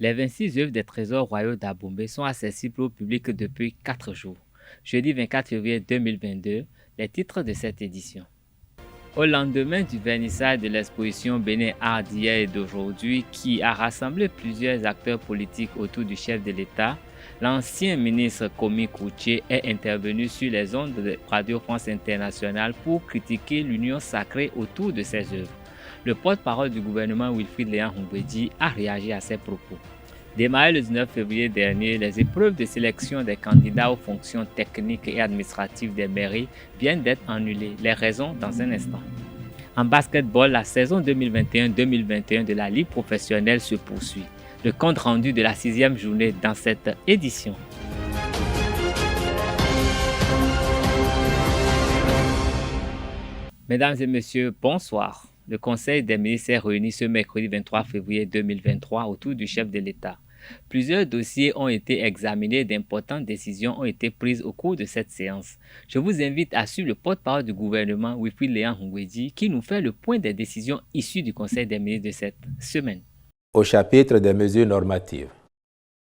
Les 26 œuvres des trésors royaux d'Abomey sont accessibles au public depuis 4 jours. Jeudi 24 février 2022, les titres de cette édition. Au lendemain du vernissage de l'exposition Bénin Art d'hier et d'aujourd'hui qui a rassemblé plusieurs acteurs politiques autour du chef de l'État, l'ancien ministre Komi Koutié est intervenu sur les ondes de Radio France Internationale pour critiquer l'union sacrée autour de ses œuvres. Le porte-parole du gouvernement Wilfrid Léon Hongouedji a réagi à ces propos. Démarré le 19 février dernier, les épreuves de sélection des candidats aux fonctions techniques et administratives des mairies viennent d'être annulées. Les raisons dans un instant. En basketball, la saison 2021-2021 de la Ligue professionnelle se poursuit. Le compte rendu de la 6e journée dans cette édition. Mesdames et messieurs, bonsoir. Le Conseil des ministres est réuni ce mercredi 23 février 2023 autour du chef de l'État. Plusieurs dossiers ont été examinés et d'importantes décisions ont été prises au cours de cette séance. Je vous invite à suivre le porte-parole du gouvernement, Wilfrid Léon Hongouedji, qui nous fait le point des décisions issues du Conseil des ministres de cette semaine. Au chapitre des mesures normatives,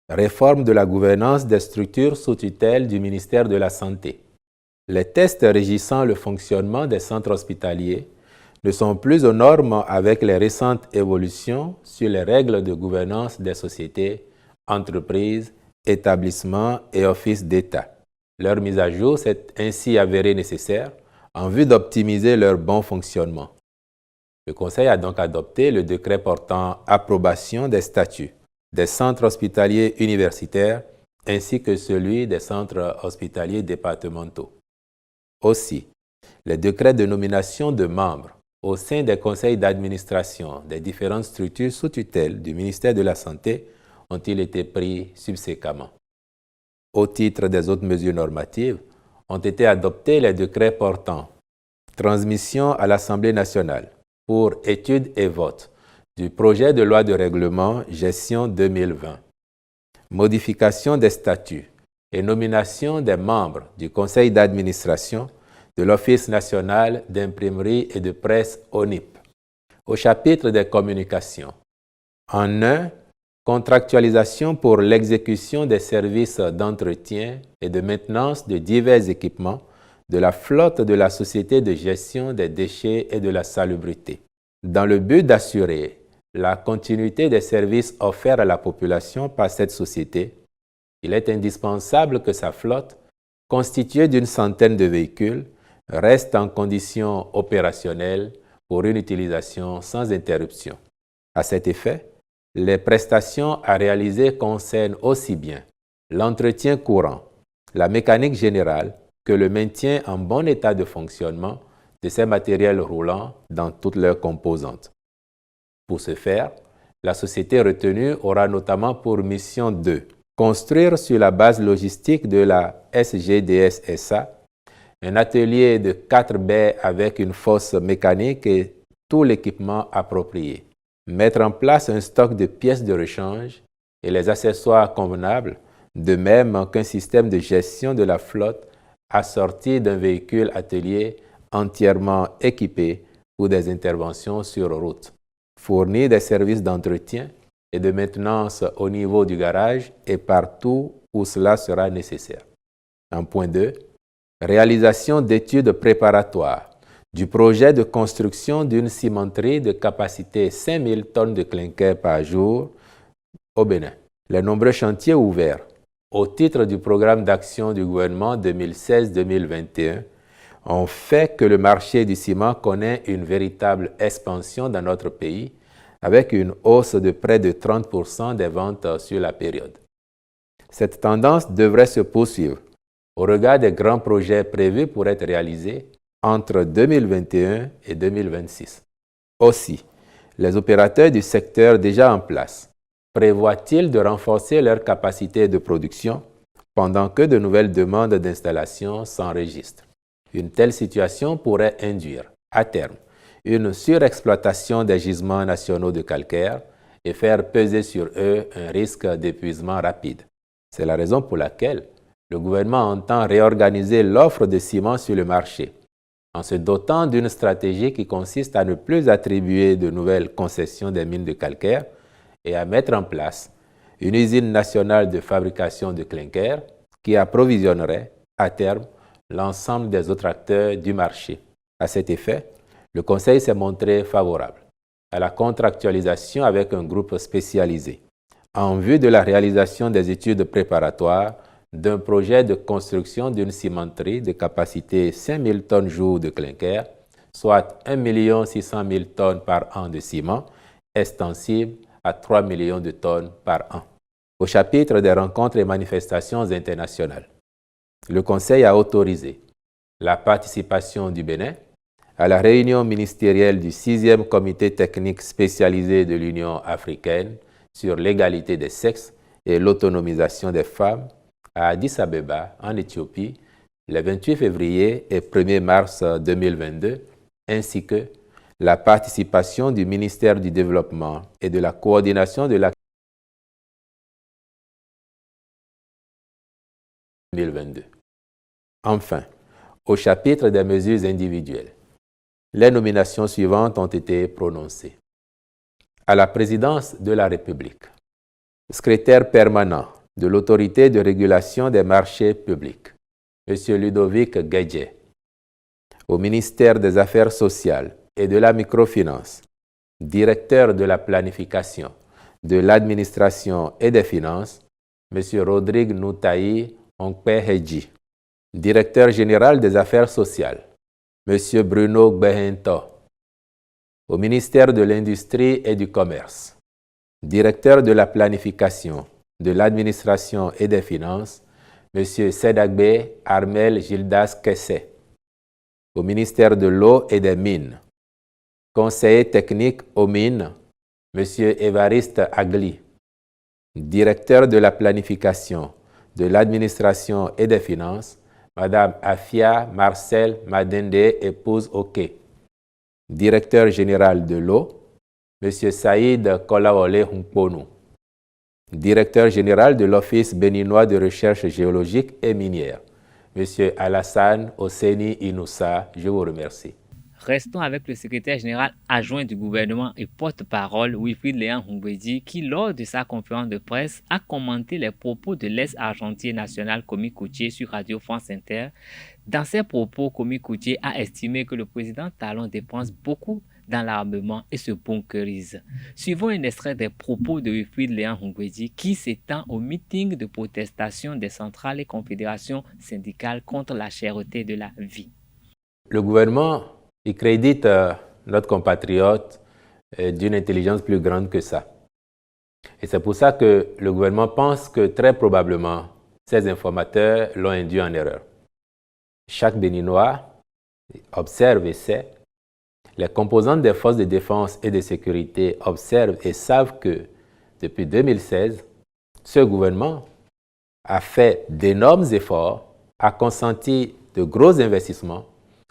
réforme de la gouvernance des structures sous tutelle du ministère de la Santé. Les tests régissant le fonctionnement des centres hospitaliers ne sont plus aux normes avec les récentes évolutions sur les règles de gouvernance des sociétés, entreprises, établissements et offices d'État. Leur mise à jour s'est ainsi avérée nécessaire en vue d'optimiser leur bon fonctionnement. Le Conseil a donc adopté le décret portant approbation des statuts des centres hospitaliers universitaires ainsi que celui des centres hospitaliers départementaux. Aussi, les décrets de nomination de membres au sein des conseils d'administration des différentes structures sous tutelle du ministère de la Santé ont-ils été pris subséquemment. Au titre des autres mesures normatives, ont été adoptés les décrets portant transmission à l'Assemblée nationale pour étude et vote du projet de loi de règlement gestion 2020, modification des statuts et nomination des membres du conseil d'administration de l'Office national d'imprimerie et de presse ONIP. Au chapitre des communications. En un, contractualisation pour l'exécution des services d'entretien et de maintenance de divers équipements de la flotte de la Société de gestion des déchets et de la salubrité, dans le but d'assurer la continuité des services offerts à la population par cette société. Il est indispensable que sa flotte, constituée d'une centaine de véhicules, reste en condition opérationnelle pour une utilisation sans interruption. À cet effet, les prestations à réaliser concernent aussi bien l'entretien courant, la mécanique générale que le maintien en bon état de fonctionnement de ces matériels roulants dans toutes leurs composantes. Pour ce faire, la société retenue aura notamment pour mission de construire sur la base logistique de la SGDS SA un atelier de 4 baies avec une fosse mécanique et tout l'équipement approprié. Mettre en place un stock de pièces de rechange et les accessoires convenables, de même qu'un système de gestion de la flotte assorti d'un véhicule atelier entièrement équipé pour des interventions sur route. Fournir des services d'entretien et de maintenance au niveau du garage et partout où cela sera nécessaire. En point 2, réalisation d'études préparatoires du projet de construction d'une cimenterie de capacité 5000 tonnes de clinker par jour au Bénin. Les nombreux chantiers ouverts au titre du programme d'action du gouvernement 2016-2021 ont fait que le marché du ciment connaît une véritable expansion dans notre pays avec une hausse de près de 30% des ventes sur la période. Cette tendance devrait se poursuivre au regard des grands projets prévus pour être réalisés entre 2021 et 2026. Aussi, les opérateurs du secteur déjà en place prévoient-ils de renforcer leur capacité de production pendant que de nouvelles demandes d'installation s'enregistrent? Une telle situation pourrait induire, à terme, une surexploitation des gisements nationaux de calcaire et faire peser sur eux un risque d'épuisement rapide. C'est la raison pour laquelle le gouvernement entend réorganiser l'offre de ciment sur le marché en se dotant d'une stratégie qui consiste à ne plus attribuer de nouvelles concessions des mines de calcaire et à mettre en place une usine nationale de fabrication de clinker qui approvisionnerait à terme l'ensemble des autres acteurs du marché. À cet effet, le Conseil s'est montré favorable à la contractualisation avec un groupe spécialisé en vue de la réalisation des études préparatoires d'un projet de construction d'une cimenterie de capacité 5 000 tonnes jour de clinker, soit 1 600 000 tonnes par an de ciment, extensible à 3 millions de tonnes par an. Au chapitre des rencontres et manifestations internationales, le Conseil a autorisé la participation du Bénin à la réunion ministérielle du 6e comité technique spécialisé de l'Union africaine sur l'égalité des sexes et l'autonomisation des femmes à Addis Abeba, en Éthiopie, le 28 février et 1er mars 2022, ainsi que la participation du ministère du Développement et de la coordination de la 2022. Enfin, au chapitre des mesures individuelles, les nominations suivantes ont été prononcées. À la présidence de la République, secrétaire permanent de l'Autorité de régulation des marchés publics, M. Ludovic Guedje. Au ministère des Affaires sociales et de la microfinance, directeur de la planification, de l'administration et des finances, M. Rodrigue Noutaï Onkpeheji. Directeur général des Affaires sociales, M. Bruno Gbehento. Au ministère de l'Industrie et du Commerce, directeur de la planification, de l'administration et des finances, M. Sedagbe Armel Gildas Kessé. Au ministère de l'Eau et des Mines, conseiller technique aux mines, M. Évariste Agli. Directeur de la planification, de l'administration et des finances, Mme Afia Marcel Madende, épouse Oke. Directeur général de l'eau, M. Saïd Kolaole Hunkponu. Directeur général de l'Office béninois de recherche géologique et minière, M. Alassane Osseni Inoussa. Je vous remercie. Restons avec le secrétaire général adjoint du gouvernement et porte-parole Wilfried Léon Humbedi qui, lors de sa conférence de presse, a commenté les propos de l'ex-argentier national Komi Coutier sur Radio France Inter. Dans ses propos, Komi Coutier a estimé que le président Talon dépense beaucoup dans l'armement et se bunkerise. Suivons un extrait des propos de Wilfried Léon Humbedi qui s'étend au meeting de protestation des centrales et confédérations syndicales contre la cherté de la vie. Le gouvernement il crédite notre compatriote d'une intelligence plus grande que ça. Et c'est pour ça que le gouvernement pense que très probablement, ces informateurs l'ont induit en erreur. Chaque Béninois observe et sait. Les composantes des forces de défense et de sécurité observent et savent que depuis 2016, ce gouvernement a fait d'énormes efforts, a consenti de gros investissements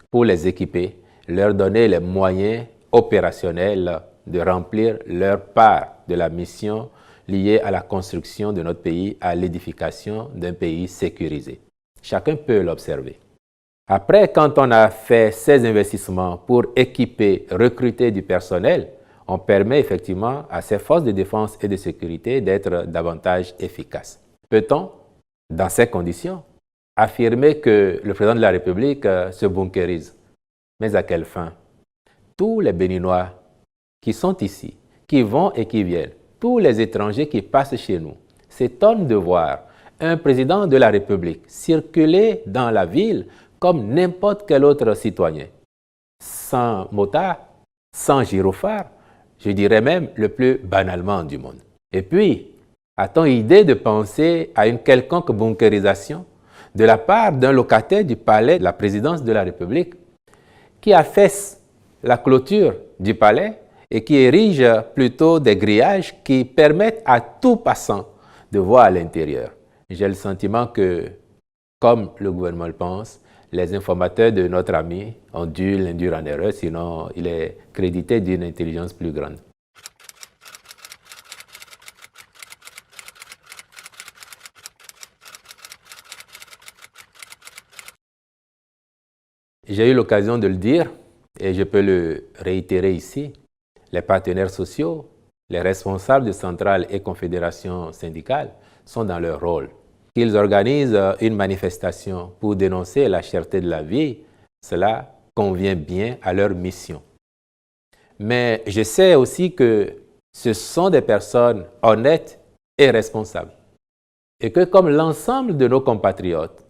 pour les équiper, leur donner les moyens opérationnels de remplir leur part de la mission liée à la construction de notre pays, à l'édification d'un pays sécurisé. Chacun peut l'observer. Après, quand on a fait ces investissements pour équiper, recruter du personnel, on permet effectivement à ces forces de défense et de sécurité d'être davantage efficaces. Peut-on, dans ces conditions, affirmer que le président de la République se bunkérise? Mais à quelle fin? Tous les Béninois qui sont ici, qui vont et qui viennent, tous les étrangers qui passent chez nous, s'étonnent de voir un président de la République circuler dans la ville comme n'importe quel autre citoyen, sans motard, sans gyrophare, je dirais même le plus banalement du monde. Et puis, a-t-on idée de penser à une quelconque bunkérisation de la part d'un locataire du palais de la présidence de la République qui affaisse la clôture du palais et qui érige plutôt des grillages qui permettent à tout passant de voir à l'intérieur? J'ai le sentiment que, comme le gouvernement le pense, les informateurs de notre ami ont dû l'induire en erreur, sinon il est crédité d'une intelligence plus grande. J'ai eu l'occasion de le dire et je peux le réitérer ici. Les partenaires sociaux Les responsables de centrales et confédérations syndicales sont dans leur rôle. Qu'ils organisent une manifestation pour dénoncer la cherté de la vie, cela convient bien à leur mission. Mais je sais aussi que ce sont des personnes honnêtes et responsables. Et que comme l'ensemble de nos compatriotes,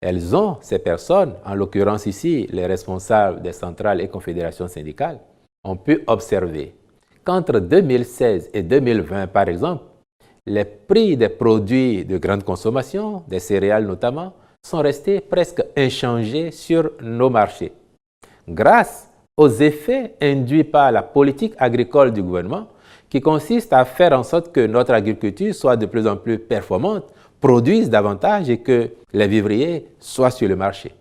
elles ont, ces personnes, en l'occurrence ici, les responsables des centrales et confédérations syndicales, ont pu observer qu'entre 2016 et 2020, par exemple, les prix des produits de grande consommation, des céréales notamment, sont restés presque inchangés sur nos marchés. Grâce aux effets induits par la politique agricole du gouvernement, qui consiste à faire en sorte que notre agriculture soit de plus en plus performante, produise davantage et que les vivriers soient sur le marché.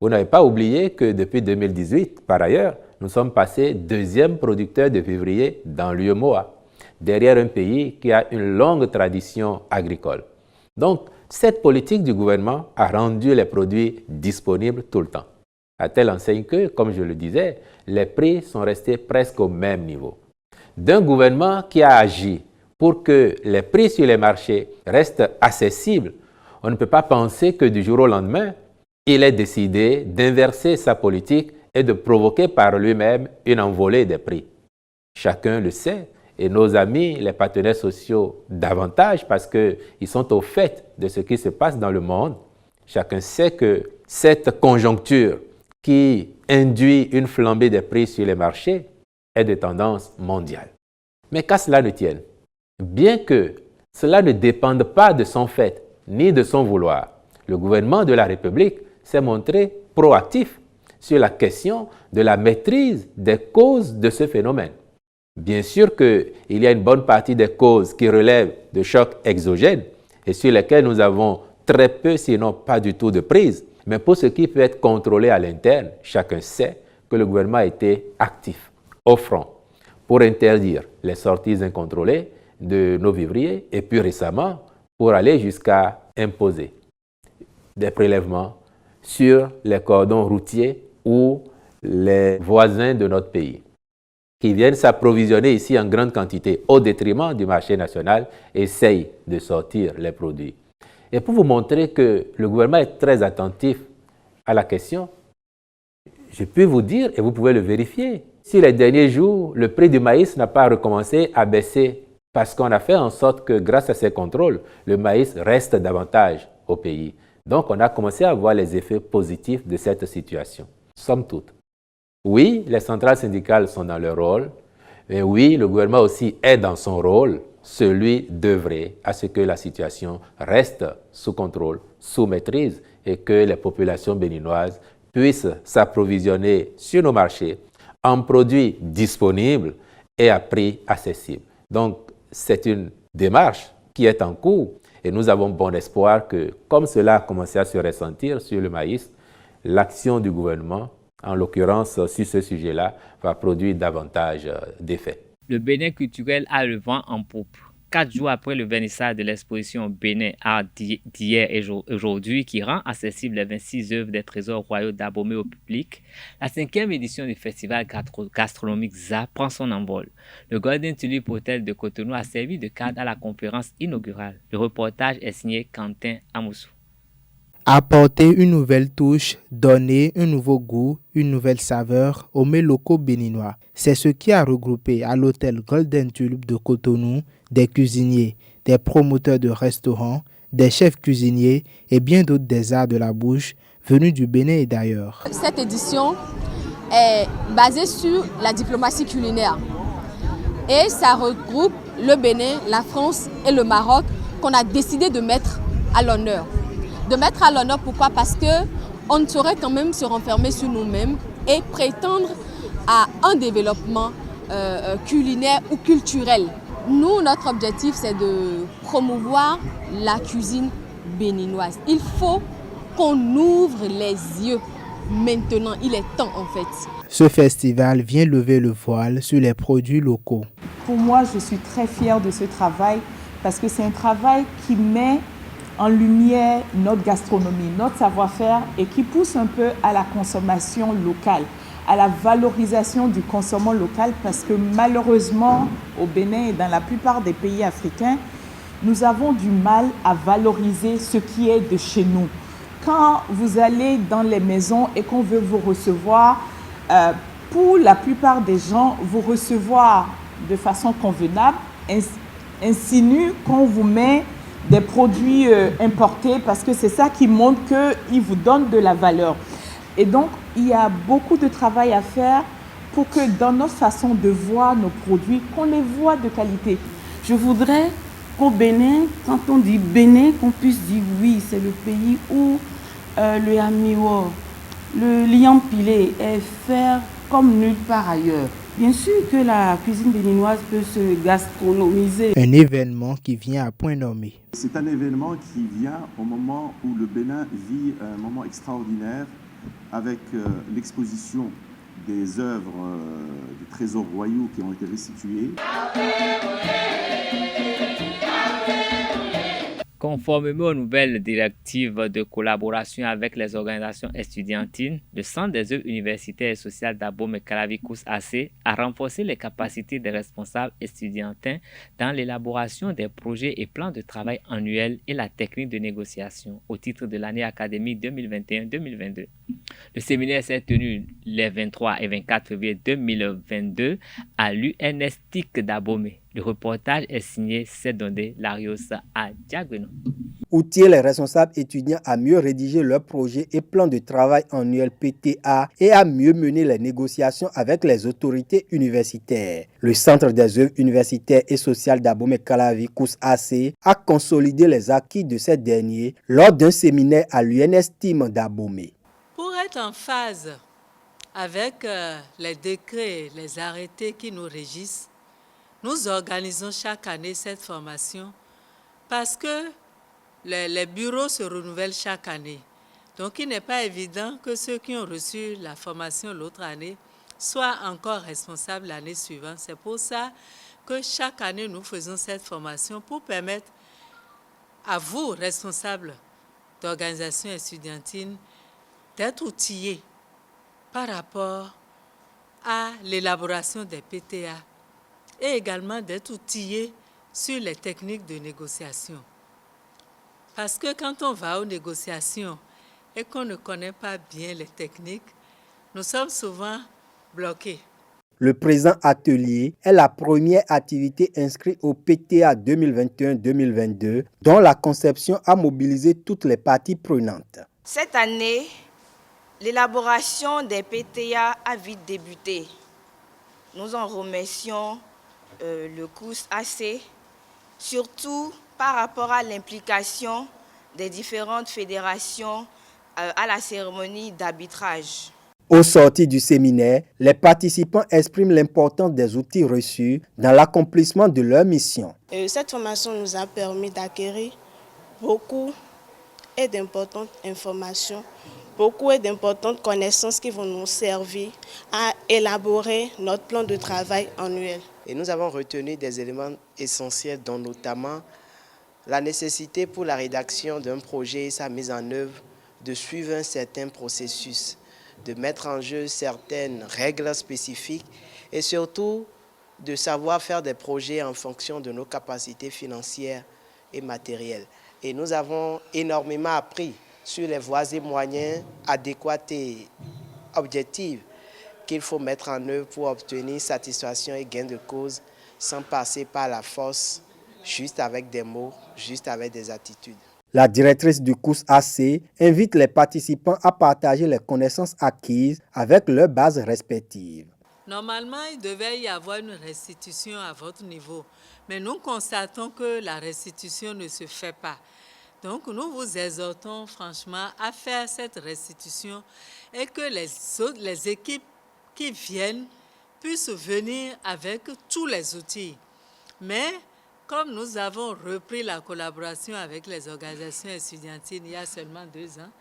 Vous n'avez pas oublié que depuis 2018, par ailleurs, nous sommes passés deuxième producteur de vivriers dans l'UEMOA, derrière un pays qui a une longue tradition agricole. Donc, cette politique du gouvernement a rendu les produits disponibles tout le temps, à telle enseigne que, comme je le disais, les prix sont restés presque au même niveau. D'un gouvernement qui a agi pour que les prix sur les marchés restent accessibles, on ne peut pas penser que du jour au lendemain, il ait décidé d'inverser sa politique et de provoquer par lui-même une envolée des prix. Chacun le sait, et nos amis, les partenaires sociaux, davantage parce qu'ils sont au fait de ce qui se passe dans le monde. Chacun sait que cette conjoncture qui induit une flambée des prix sur les marchés est de tendance mondiale. Mais qu'à cela ne tienne, bien que cela ne dépende pas de son fait ni de son vouloir, le gouvernement de la République s'est montré proactif sur la question de la maîtrise des causes de ce phénomène. Bien sûr qu'il y a une bonne partie des causes qui relèvent de chocs exogènes et sur lesquels nous avons très peu, sinon pas du tout de prise. Mais pour ce qui peut être contrôlé à l'interne, chacun sait que le gouvernement a été actif, au front, pour interdire les sorties incontrôlées de nos vivriers et puis récemment pour aller jusqu'à imposer des prélèvements sur les cordons routiers ou les voisins de notre pays qui viennent s'approvisionner ici en grande quantité au détriment du marché national, essayent de sortir les produits. Et pour vous montrer que le gouvernement est très attentif à la question, je peux vous dire, et vous pouvez le vérifier, si les derniers jours, le prix du maïs n'a pas recommencé à baisser parce qu'on a fait en sorte que grâce à ces contrôles, le maïs reste davantage au pays. Donc on a commencé à voir les effets positifs de cette situation, somme toute. Oui, les centrales syndicales sont dans leur rôle, mais oui, le gouvernement aussi est dans son rôle, celui d'œuvrer à ce que la situation reste sous contrôle, sous maîtrise et que les populations béninoises puissent s'approvisionner sur nos marchés en produits disponibles et à prix accessible. Donc, c'est une démarche qui est en cours et nous avons bon espoir que, comme cela a commencé à se ressentir sur le maïs, l'action du gouvernement, en l'occurrence sur ce sujet-là, va produire davantage d'effets. Le Bénin culturel a le vent en poupe. 4 jours après le vernissage de l'exposition Bénin Art d'hier et aujourd'hui, qui rend accessible les 26 œuvres des trésors royaux d'Abomey au public, la 5e édition du festival gastronomique ZA prend son envol. Le Golden Tulip Hotel de Cotonou a servi de cadre à la conférence inaugurale. Le reportage est signé Quentin Amoussou. Apporter une nouvelle touche, donner un nouveau goût, une nouvelle saveur aux mets locaux béninois. C'est ce qui a regroupé à l'hôtel Golden Tulip de Cotonou des cuisiniers, des promoteurs de restaurants, des chefs cuisiniers et bien d'autres des arts de la bouche venus du Bénin et d'ailleurs. Cette édition est basée sur la diplomatie culinaire et ça regroupe le Bénin, la France et le Maroc qu'on a décidé de mettre à l'honneur. De mettre à l'honneur, pourquoi? Parce qu'on ne saurait quand même se renfermer sur nous-mêmes et prétendre à un développement culinaire ou culturel. Nous, notre objectif, c'est de promouvoir la cuisine béninoise. Il faut qu'on ouvre les yeux. Maintenant, il est temps en fait. Ce festival vient lever le voile sur les produits locaux. Pour moi, je suis très fière de ce travail parce que c'est un travail qui met en lumière notre gastronomie, notre savoir-faire et qui pousse un peu à la consommation locale. à la valorisation du consommant local parce que malheureusement, au Bénin et dans la plupart des pays africains, nous avons du mal à valoriser ce qui est de chez nous. Quand vous allez dans les maisons et qu'on veut vous recevoir, pour la plupart des gens, vous recevoir de façon convenable insinue qu'on vous met des produits importés parce que c'est ça qui montre qu'ils vous donnent de la valeur. Et donc, il y a beaucoup de travail à faire pour que dans notre façon de voir nos produits, qu'on les voit de qualité. Je voudrais qu'au Bénin, quand on dit Bénin, qu'on puisse dire oui, c'est le pays où le amiwo, le lion pilé est fait comme nulle part ailleurs. Bien sûr que la cuisine béninoise peut se gastronomiser. Un événement qui vient à point nommé. C'est un événement qui vient au moment où le Bénin vit un moment extraordinaire avec l'exposition des œuvres du trésor royaux qui ont été restituées. Conformément aux nouvelles directives de collaboration avec les organisations estudiantines, le Centre des œuvres universitaires et sociales d'Abomey-Calavi COUS-AC a renforcé les capacités des responsables estudiantins dans l'élaboration des projets et plans de travail annuels et la technique de négociation au titre de l'année académique 2021-2022. Le séminaire s'est tenu les 23 et 24 février 2022 à l'UNSTIC d'Abomey. Le reportage est signé Sedondé Larios à Diagueno. Outiller les responsables étudiants à mieux rédiger leurs projets et plans de travail annuels PTA et à mieux mener les négociations avec les autorités universitaires. Le Centre des œuvres universitaires et sociales d'Abomey-Calavi COUS-AC a consolidé les acquis de ces derniers lors d'un séminaire à l'UNSTIM d'Abomey. Pour être en phase avec les décrets, les arrêtés qui nous régissent, nous organisons chaque année cette formation parce que les bureaux se renouvellent chaque année. Donc, il n'est pas évident que ceux qui ont reçu la formation l'autre année soient encore responsables l'année suivante. C'est pour ça que chaque année, nous faisons cette formation pour permettre à vous, responsables d'organisations estudiantines, d'être outillés par rapport à l'élaboration des PTA et également d'être outillés sur les techniques de négociation. Parce que quand on va aux négociations et qu'on ne connaît pas bien les techniques, nous sommes souvent bloqués. Le présent atelier est la première activité inscrite au PTA 2021-2022 dont la conception a mobilisé toutes les parties prenantes. Cette année, l'élaboration des PTA a vite débuté. Nous en remercions le COUS-AC, surtout par rapport à l'implication des différentes fédérations à la cérémonie d'arbitrage. Au sortir du séminaire, les participants expriment l'importance des outils reçus dans l'accomplissement de leur mission. Cette formation nous a permis d'acquérir beaucoup et d'importantes informations, beaucoup et d'importantes connaissances qui vont nous servir à élaborer notre plan de travail annuel. Et nous avons retenu des éléments essentiels, dont notamment la nécessité pour la rédaction d'un projet et sa mise en œuvre de suivre un certain processus, de mettre en jeu certaines règles spécifiques et surtout de savoir faire des projets en fonction de nos capacités financières et matérielles. Et nous avons énormément appris sur les voies et moyens adéquats et objectifs qu'il faut mettre en œuvre pour obtenir satisfaction et gain de cause sans passer par la force, juste avec des mots, juste avec des attitudes. La directrice du COUS-AC invite les participants à partager les connaissances acquises avec leurs bases respectives. Normalement, il devait y avoir une restitution à votre niveau, mais nous constatons que la restitution ne se fait pas. Donc, nous vous exhortons franchement à faire cette restitution et que les équipes qui viennent puissent venir avec tous les outils. Mais comme nous avons repris la collaboration avec les organisations estudiantines il y a seulement 2 ans,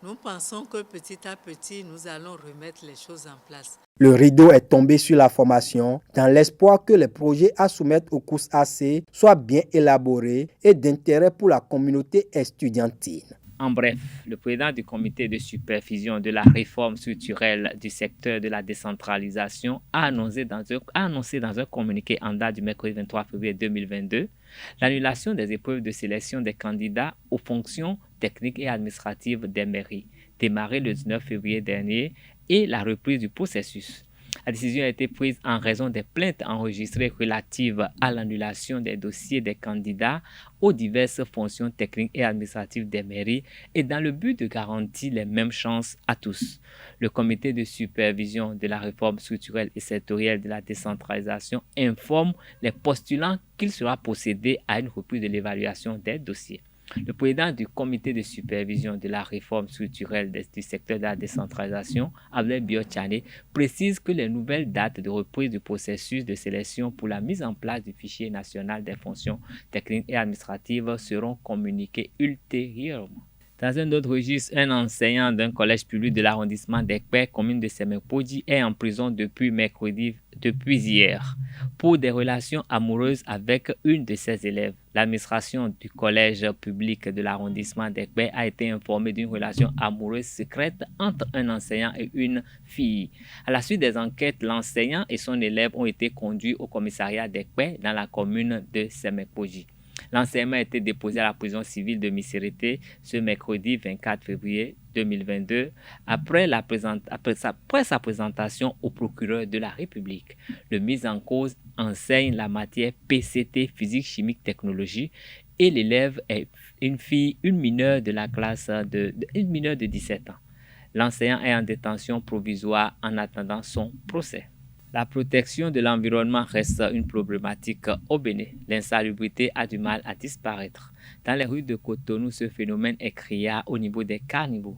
nous pensons que petit à petit, nous allons remettre les choses en place. Le rideau est tombé sur la formation dans l'espoir que les projets à soumettre au COUS-AC soient bien élaborés et d'intérêt pour la communauté estudiantine. En bref, le président du comité de supervision de la réforme structurelle du secteur de la décentralisation a annoncé dans un communiqué en date du mercredi 23 février 2022 l'annulation des épreuves de sélection des candidats aux fonctions techniques et administratives des mairies, démarrées le 19 février dernier, et la reprise du processus. La décision a été prise en raison des plaintes enregistrées relatives à l'annulation des dossiers des candidats aux diverses fonctions techniques et administratives des mairies et dans le but de garantir les mêmes chances à tous. Le comité de supervision de la réforme structurelle et sectorielle de la décentralisation informe les postulants qu'il sera procédé à une reprise de l'évaluation des dossiers. Le président du comité de supervision de la réforme structurelle du secteur de la décentralisation, Abdel Biotchane, précise que les nouvelles dates de reprise du processus de sélection pour la mise en place du fichier national des fonctions techniques et administratives seront communiquées ultérieurement. Dans un autre registre, un enseignant d'un collège public de l'arrondissement d'Ekpé, commune de Semekpodji, est en prison depuis hier pour des relations amoureuses avec une de ses élèves. L'administration du collège public de l'arrondissement d'Ekpé a été informée d'une relation amoureuse secrète entre un enseignant et une fille. À la suite des enquêtes, l'enseignant et son élève ont été conduits au commissariat d'Ekpé dans la commune de Semekpodji. L'enseignement a été déposé à la prison civile de Missérété ce mercredi 24 février 2022 après sa présentation au procureur de la République. Le mis en cause enseigne la matière PCT, physique, chimique, technologie, et l'élève est une mineure de la classe une mineure de 17 ans. L'enseignant est en détention provisoire en attendant son procès. La protection de l'environnement reste une problématique au Bénin. L'insalubrité a du mal à disparaître. Dans les rues de Cotonou, ce phénomène est criard au niveau des carnivores.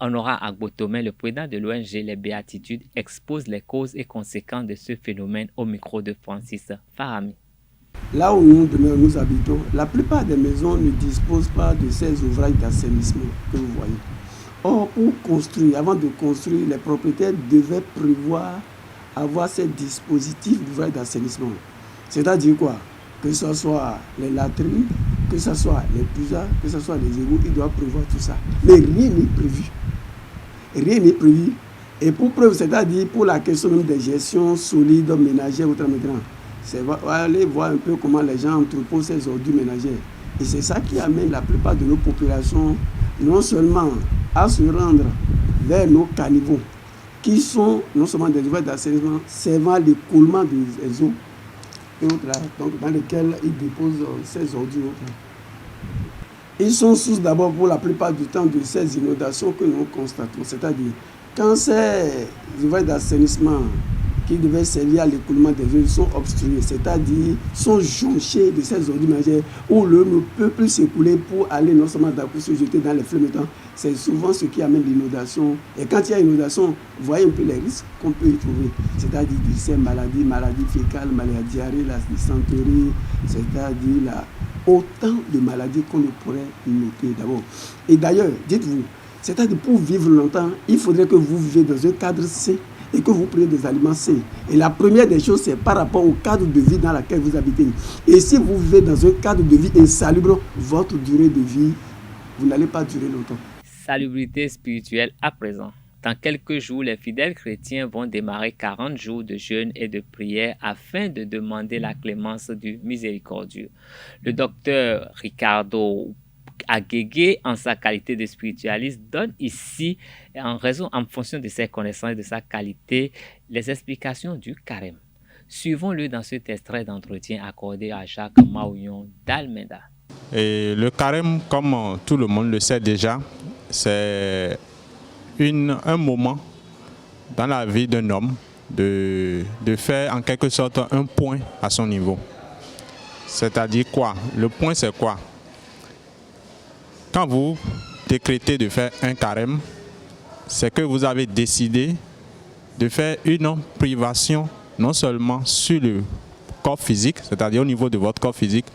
Honora Agbotomé, le président de l'ONG Les Béatitudes, expose les causes et conséquences de ce phénomène au micro de Francis Farami. Là où nous habitons, la plupart des maisons ne disposent pas de ces ouvrages d'assainissement que vous voyez. Or, pour construire, avant de construire, les propriétaires devaient prévoir avoir ces dispositifs d'ouvrage d'assainissement. C'est-à-dire quoi? Que ce soit les latrines, que ce soit les puisards, que ce soit les égouts, ils doivent prévoir tout ça. Mais rien n'est prévu. Rien n'est prévu. Et pour preuve, c'est-à-dire pour la question même des gestions solides, ménagères, autrement, c'est aller voir un peu comment les gens entreposent ces ordures ménagères. Et c'est ça qui amène la plupart de nos populations non seulement à se rendre vers nos caniveaux, qui sont non seulement des ouvrages d'assainissement servant à l'écoulement des eaux et autres, donc dans lesquels ils déposent ces ordures. Ils sont source d'abord pour la plupart du temps de ces inondations que nous constatons. C'est-à-dire, quand ces ouvrages d'assainissement qui devaient servir à l'écoulement des eaux sont obstrués, c'est-à-dire sont jonchés de ces ordures ménagères où l'eau ne peut plus s'écouler pour aller non seulement pour se jeter dans les fleuves métants. C'est souvent ce qui amène l'inondation. Et quand il y a inondation, vous voyez un peu les risques qu'on peut y trouver. C'est-à-dire ces maladies fécales, maladies diarrhée, la dysenterie, c'est-à-dire autant de maladies qu'on ne pourrait noter d'abord. Et d'ailleurs, dites-vous, c'est-à-dire pour vivre longtemps, il faudrait que vous viviez dans un cadre sain et que vous preniez des aliments sains. Et la première des choses, c'est par rapport au cadre de vie dans lequel vous habitez. Et si vous vivez dans un cadre de vie insalubre, votre durée de vie, vous n'allez pas durer longtemps. Salubrité spirituelle à présent. Dans quelques jours, les fidèles chrétiens vont démarrer 40 jours de jeûne et de prière afin de demander la clémence du miséricordieux. Le docteur Ricardo Agege, en sa qualité de spiritualiste, donne ici, en fonction de ses connaissances et de sa qualité, les explications du carême. Suivons-le dans cet extrait d'entretien accordé à Jacques Maouillon d'Almeida. Et le carême, comme tout le monde le sait déjà, c'est un moment dans la vie d'un homme de faire en quelque sorte un point à son niveau. C'est-à-dire quoi? Le point, c'est quoi? Quand vous décrétez de faire un carême, c'est que vous avez décidé de faire une privation non seulement sur le corps physique, c'est-à-dire au niveau de votre corps physique,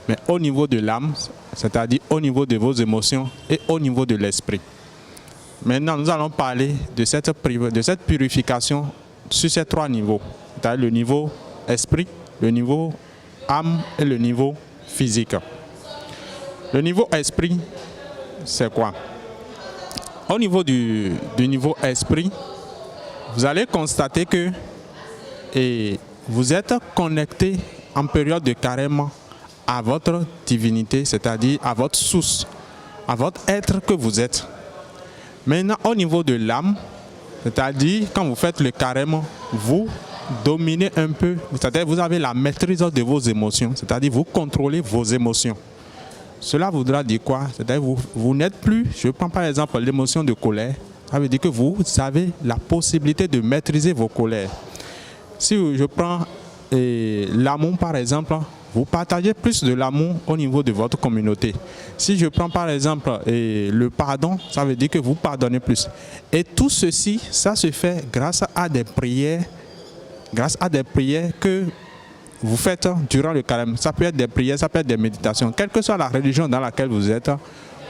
mais au niveau de l'âme, c'est-à-dire au niveau de vos émotions et au niveau de l'esprit. Maintenant, nous allons parler de cette purification sur ces trois niveaux, c'est-à-dire le niveau esprit, le niveau âme et le niveau physique. Le niveau esprit, c'est quoi? Au niveau du niveau esprit, vous allez constater que vous êtes connecté en période de carême à votre divinité, c'est-à-dire à votre source, à votre être que vous êtes. Maintenant, au niveau de l'âme, c'est-à-dire quand vous faites le carême, vous dominez un peu, c'est-à-dire vous avez la maîtrise de vos émotions, c'est-à-dire vous contrôlez vos émotions. Cela voudra dire quoi? C'est-à-dire vous n'êtes plus, je prends par exemple l'émotion de colère, ça veut dire que vous avez la possibilité de maîtriser vos colères. Si je prends l'amour par exemple, vous partagez plus de l'amour au niveau de votre communauté. Si je prends par exemple le pardon, ça veut dire que vous pardonnez plus. Et tout ceci, ça se fait grâce à des prières, que vous faites durant le carême. Ça peut être des prières, ça peut être des méditations. Quelle que soit la religion dans laquelle vous êtes,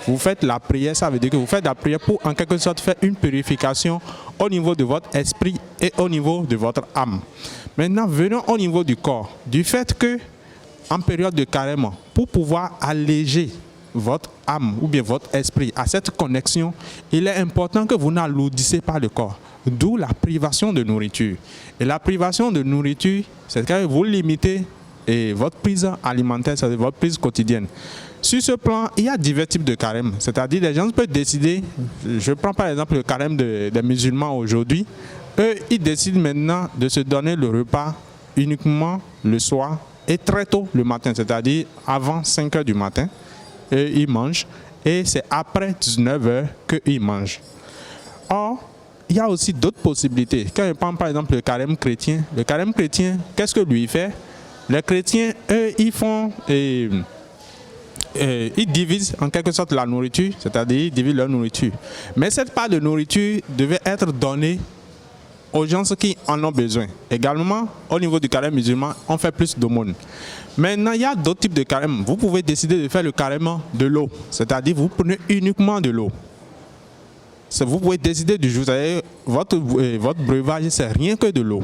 vous faites la prière, ça veut dire que vous faites la prière pour en quelque sorte faire une purification au niveau de votre esprit et au niveau de votre âme. Maintenant, venons au niveau du corps. Du fait que, en période de carême, pour pouvoir alléger votre âme ou bien votre esprit à cette connexion, il est important que vous n'alourdissez pas le corps. D'où la privation de nourriture. Et la privation de nourriture, c'est que vous limitez votre prise alimentaire, c'est-à-dire votre prise quotidienne. Sur ce plan, il y a divers types de carême. C'est-à-dire, les gens peuvent décider, je prends par exemple le carême des musulmans aujourd'hui, eux, ils décident maintenant de se donner le repas uniquement le soir et très tôt le matin, c'est-à-dire avant 5 h du matin, et ils mangent, et c'est après 19 h qu'ils mangent. Or, il y a aussi d'autres possibilités. Quand je prends par exemple le carême chrétien, qu'est-ce que lui fait? Les chrétiens, eux, ils font... ils divisent en quelque sorte la nourriture, c'est-à-dire ils divisent leur nourriture. Mais cette part de nourriture devait être donnée aux gens qui en ont besoin. Également, au niveau du carême musulman, on fait plus d'aumônes. Maintenant, il y a d'autres types de carême. Vous pouvez décider de faire le carême de l'eau, c'est-à-dire vous prenez uniquement de l'eau. Vous pouvez décider du jour, votre breuvage, c'est rien que de l'eau.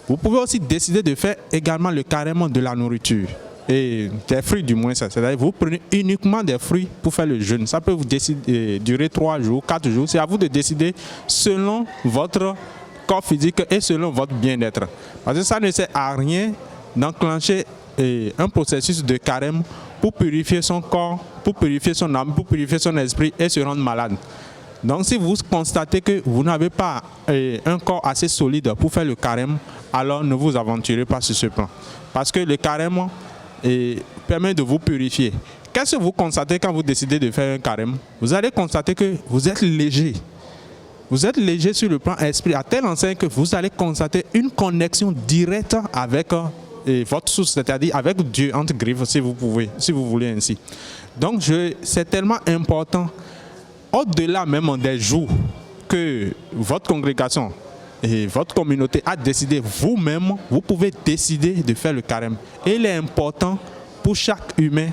Vous pouvez aussi décider de faire également le carême de la nourriture. Et des fruits du moins, c'est-à-dire vous prenez uniquement des fruits pour faire le jeûne. Ça peut vous durer 3 jours, 4 jours. C'est à vous de décider selon votre corps physique et selon votre bien-être. Parce que ça ne sert à rien d'enclencher un processus de carême pour purifier son corps, pour purifier son âme, pour purifier son esprit et se rendre malade. Donc si vous constatez que vous n'avez pas un corps assez solide pour faire le carême, alors ne vous aventurez pas sur ce plan. Parce que le carême permet de vous purifier. Qu'est-ce que vous constatez quand vous décidez de faire un carême? Vous allez constater que vous êtes léger. Vous êtes léger sur le plan esprit, à telle enseigne que vous allez constater une connexion directe avec votre source, c'est-à-dire avec Dieu, entre griffes, si vous voulez ainsi. Donc, c'est tellement important, au-delà même des jours que votre congrégation et votre communauté a décidé, vous-même, vous pouvez décider de faire le carême. Et il est important pour chaque humain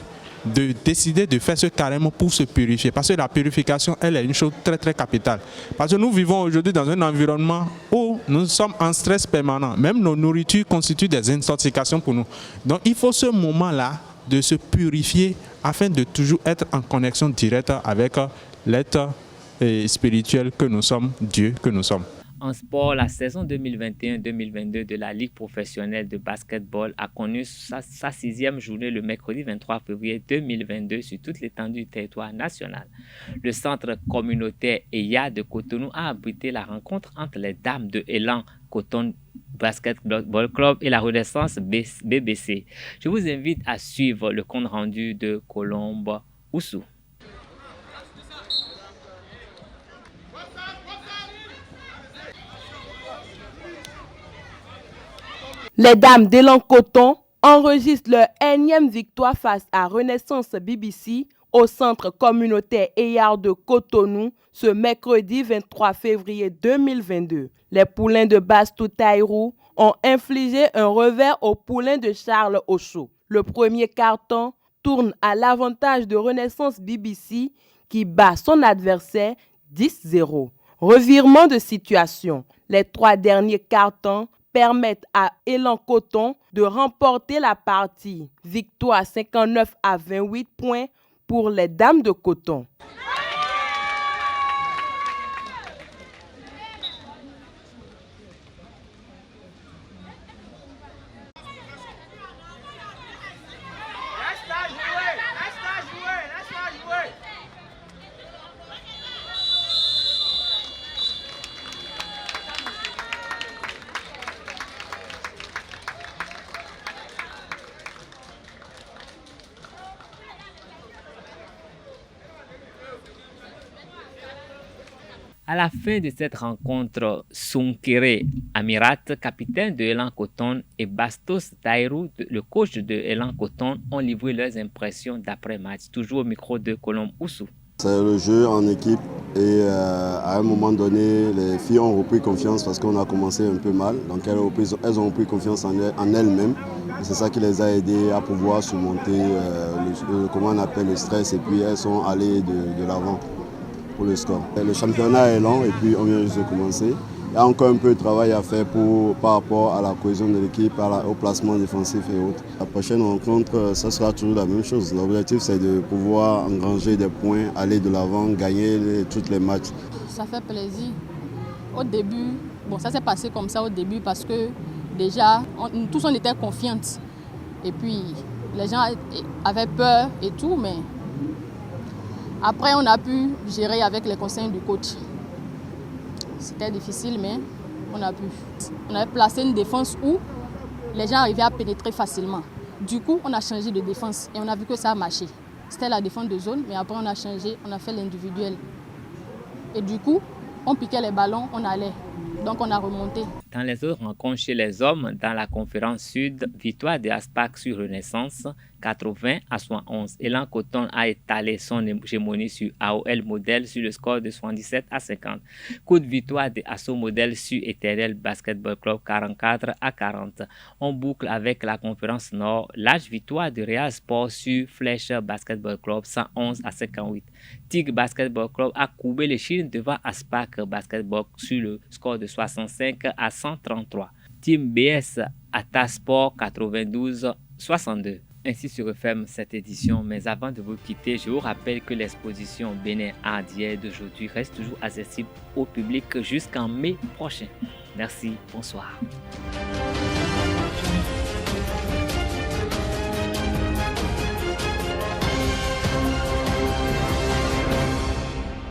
de décider de faire ce carême pour se purifier. Parce que la purification, elle est une chose très très capitale. Parce que nous vivons aujourd'hui dans un environnement où nous sommes en stress permanent. Même nos nourritures constituent des intoxications pour nous. Donc il faut ce moment-là de se purifier afin de toujours être en connexion directe avec l'être spirituel que nous sommes, Dieu que nous sommes. En sport, la saison 2021-2022 de la Ligue professionnelle de basketball a connu sa 6e journée le mercredi 23 février 2022 sur toute l'étendue du territoire national. Le centre communautaire EYA de Cotonou a abrité la rencontre entre les dames de Élan Coton Basketball Club et la Renaissance BBC. Je vous invite à suivre le compte rendu de Colombe Oussou. Les dames d'Élan Coton enregistrent leur énième victoire face à Renaissance BBC au centre communautaire EYA de Cotonou ce mercredi 23 février 2022. Les poulains de Basse-Toutaïrou ont infligé un revers aux poulains de Charles Ocho. Le premier carton tourne à l'avantage de Renaissance BBC qui bat son adversaire 10-0. Revirement de situation. Les 3 derniers cartons permettent à Élan Coton de remporter la partie. Victoire 59 à 28 points pour les dames de Coton. À la fin de cette rencontre, Sunkere Amirat, capitaine de Elan Coton, et Bastos Taïrou, le coach de Elan Coton, ont livré leurs impressions d'après-match, toujours au micro de Colombe Oussou. C'est le jeu en équipe et à un moment donné, les filles ont repris confiance parce qu'on a commencé un peu mal. Donc elles ont repris confiance en elles-mêmes. C'est ça qui les a aidées à pouvoir surmonter comment on appelle le stress, et puis elles sont allées de l'avant pour le score. Le championnat est long et puis on vient juste de commencer. Il y a encore un peu de travail à faire par rapport à la cohésion de l'équipe, au placement défensif et autres. La prochaine rencontre, ça sera toujours la même chose. L'objectif, c'est de pouvoir engranger des points, aller de l'avant, gagner tous les matchs. Ça fait plaisir. Au début, ça s'est passé comme ça au début parce que déjà, tous on était confiantes. Et puis, les gens avaient peur et tout, mais après, on a pu gérer avec les conseils du coach. C'était difficile, mais on a pu. On avait placé une défense où les gens arrivaient à pénétrer facilement. Du coup, on a changé de défense et on a vu que ça a marché. C'était la défense de zone, mais après on a changé, on a fait l'individuel. Et du coup, on piquait les ballons, on allait. Donc on a remonté. Dans les autres rencontres chez les hommes, dans la conférence sud, victoire de Aspac sur Renaissance, 80-71. Elan Coton a étalé son hégémonie sur AOL Modèle sur le score de 77-50. Coup de victoire de Asso Modèle sur Éternel Basketball Club 44-40. On boucle avec la conférence nord, large victoire de Real Sport sur Flèche Basketball Club 111-58. Tig Basketball Club a courbé les chines devant Aspac Basketball sur le score de 65-133. Team BS Atasport 92-62. Ainsi se referme cette édition, mais avant de vous quitter, je vous rappelle que l'exposition Bénin Art d'hier d'aujourd'hui reste toujours accessible au public jusqu'en mai prochain. Merci, bonsoir.